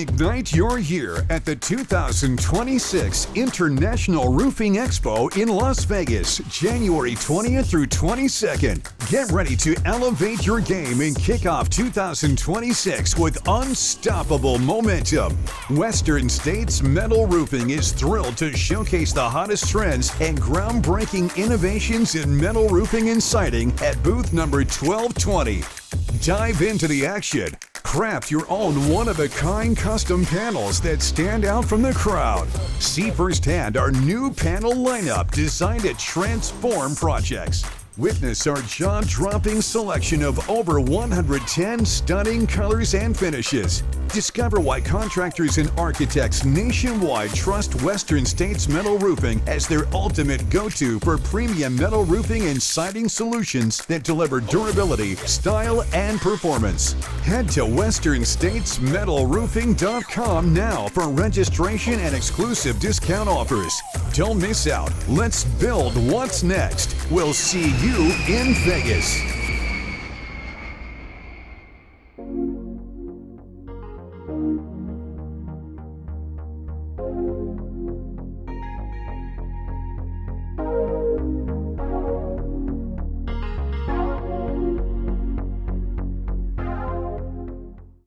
Ignite your year at the 2026 International Roofing Expo in Las Vegas, January 20th through 22nd. Get ready to elevate your game and kick off 2026 with unstoppable momentum. Western States Metal Roofing is thrilled to showcase the hottest trends and groundbreaking innovations in metal roofing and siding at booth number 1220. Dive into the action. Craft your own one-of-a-kind custom panels that stand out from the crowd. See firsthand our new panel lineup designed to transform projects. Witness our jaw-dropping selection of over 110 stunning colors and finishes. Discover why contractors and architects nationwide trust Western States Metal Roofing as their ultimate go-to for premium metal roofing and siding solutions that deliver durability, style, and performance. Head to westernstatesmetalroofing.com now for registration and exclusive discount offers. Don't miss out. Let's build what's next. We'll see you in Vegas.